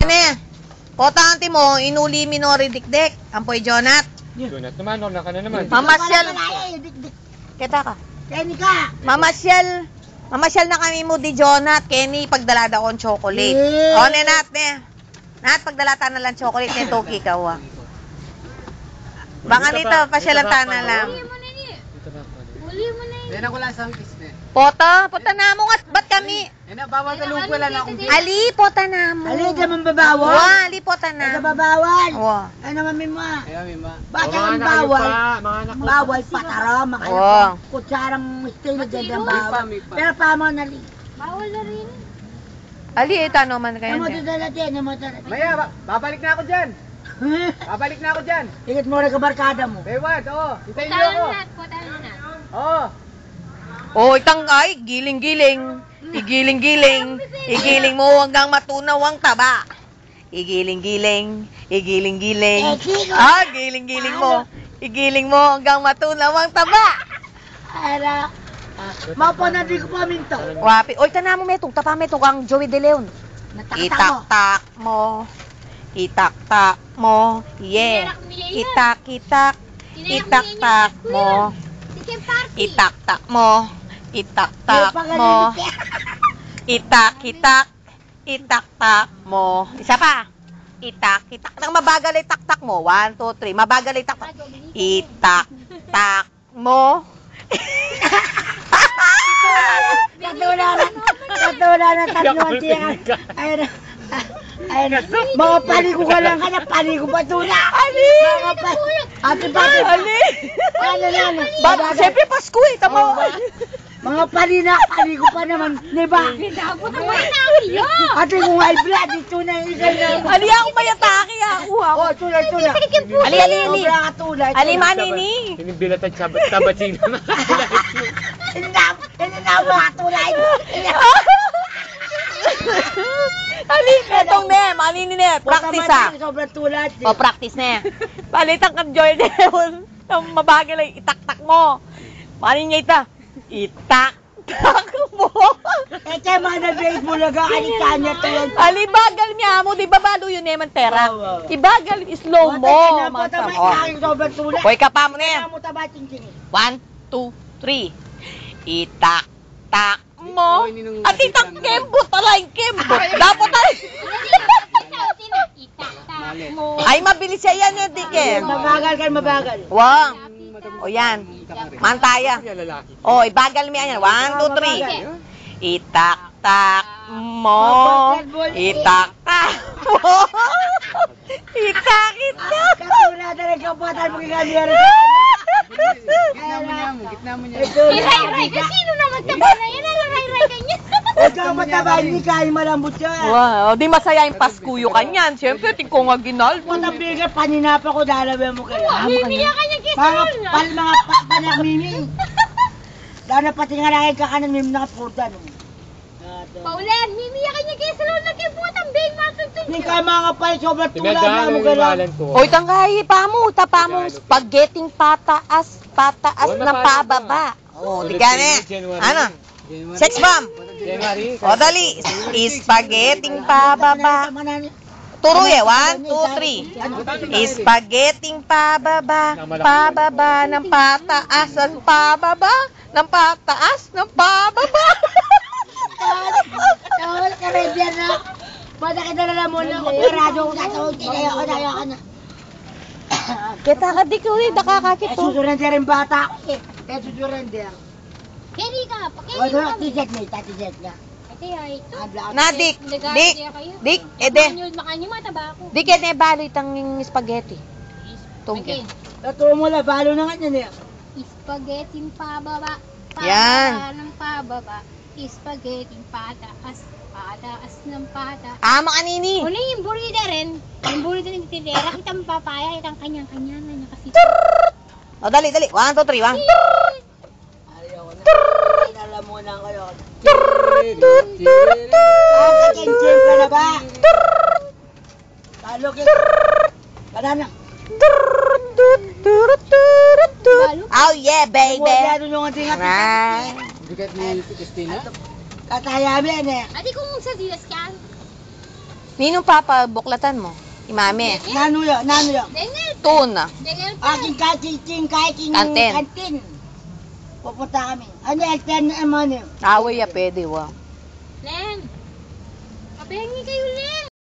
ne. Potante mo, inuli minori dikdik. Ampoy Jonat. Jonat naman, wala ka na naman. Mamasyal. Kita ka. Kenny ka. Mamasyal na kami mo di Jonat. Kenny, pagdalada ko ang chocolate. O, ne, Nat, ne. Nat, pagdalata na lang chocolate, ne, toki ka, wa. Baka nito, pasyalan na lang. Uli mo na yun. Dena ko lang sa kiss ne. Pota na mo nga. Ba't kami? Ena, bawal talong ko lang akong Ali, pota na mo. Ali, di man babawal. Wa, ali, pota na. Ay, babawal. Wa. Ano mami mo? Ayaw, mima. Bakit ang bawal? Bawal patara, Wow. kutsarang stay na dyan ang May bawal. pa. Pero pamo na li. Bawal na rin. Ali, ito naman kayo. Ano dala din, ano dala din. Maya, babalik na ako dyan. Babalik na ako dyan. Tingit mo rin kabarkada mo. Bayward, oo. Hintayin niyo ako. Putahan na. Oo. Oh, itangay, giling-giling. Igiling-giling. Igiling mo hanggang matunaw ang taba. Igiling-giling. Igiling-giling. Ah, giling-giling mo. Igiling mo hanggang matunaw ang taba. Ara. Mapo na di ko pa minto. Wapi. Oy, tanamo metong tapa metong ang Joey De Leon. Natakta Itak-tak mo. mo. Itak-tak mo. Yeah. Itak-itak. Itak-tak mo. Itak-tak mo. Itak-tak mo. Itak-itak. Itak-tak mo. Isa pa. Itak-itak. Nang mabagal ay tak-tak mo. 1, 2, 3. Mabagal ay tak-tak. Itak-tak mo. Katularan tatluan siya. Ayun. Mga paligo ka lang ka na paligo pa tula. Ali! Mga ate pati. Ali! Ano. Siyempre Pasko eh. Tama. Mga palina, paligo pa naman. Diba? Dapat ang wala na iyo. Ate kung high blood, ito na isang na. Ali ako mayatake ako. Oh, tula. Ali. Sobra katulad. Ali manini. Tinibilatan sabat sino na. Hindi na mo katulad. Ali, etong ne, manini ne. Practice ah. Sobrang tulad. O, practice na. Palitan kang Joy Deon. Mabagal ay itak-tak mo. Manin niya ita. Itak-tak mo. Ito mga nag-grade mo lang kalitan niya tulad. Ali, bagal niya mo. Di ba balo yun naman tera? Ibagal, slow mo. Sobrang tulad. Hoy ka pa mo na yan. 1, 2, 3. Itak-tak mo. At itang kembot. Alay, kembot. Dapat ay. Ay, mabilis siya yan yung tiket. Mabagal. Wow. O yan. Mantaya. O, ibagal mo yan. 1, 2, 3. Itak-tak mo. Itak-tak mo. Itak-itak. Katulad na rin kapuatan mo kikaliyan. Gitna mo niya. Iray-ray ka. Sino naman taba na yan? Iray-ray ka niya. Huwag kang mataba, hindi kaya malambot siya. Wow, di masaya yung Paskuyo kanyan. Siyempre, tingko nga ginal. Kung nabigat, paninapa ko, dalawa mo kaya. Mimiya ka niya kisalon na. Mga panak-mimi. Dahil pati nga lang kakanan, mimi nakapurda. Paulan, mimiya ka niya kisalon na kiputan. Bing, matuntun Hindi niya. ka mga pay, sobrang tulad na Tinadaan mo ang gano'n. iwalan ko. Hoy, tangay, tapa mo. Spaghetting pataas ng pababa. O, di ka na. Ano? Sex bomb. January. O, dali. Spaghetting pababa. Turuye, 1, 2, 3. Spaghetting pababa. Pababa ng pataas ng pababa. Ng pataas ng pababa. Tawal ka rin yan na. Bada kita na lang muna ako. Yung radyo ko tatawag. Kaya ako na. Kita ka di ko eh. Nakakakit Eh, to. susurrender yung bata ko eh. Eh, susurrender. Keri ka, pakeri Wala, ka. t-shirt na, t-shirt na. Ate, ay ito. Na, Dik. Dik, ede. Makanya mataba ako. Dik, ede, baloy tanging spaghetti. Tungkit. Tatuwa mo lang, balo na nga niyan eh. Spaghetti pababa. Yan. Pababa ng pababa. Spaghetti pataas. Pataas ng pataas. Mga kanini. Uli yung burida rin. Yung burida ng titira. Kitang papaya. Kitang kanyang-kanya na niya kasi. O, dali. 1, 2, 3, 1. Ayaw ko na. Alam mo na kayo. Kakinsin ka na ba? Talo ka. Kada na. Oh yeah, baby. Wala doon yung ating Right. Bigat ni Christina. Katayamin eh. Ate kung sa dinas ka. Ninong papa, buklatan mo. Imame. Nano yo. Dengel. Tuna. Dengel pa. Aking kaking Kantin. kantin. Pupunta kami. Ano, LTN naman yun. Away ya, pwede wa. Len. Pabengi kayo, Len.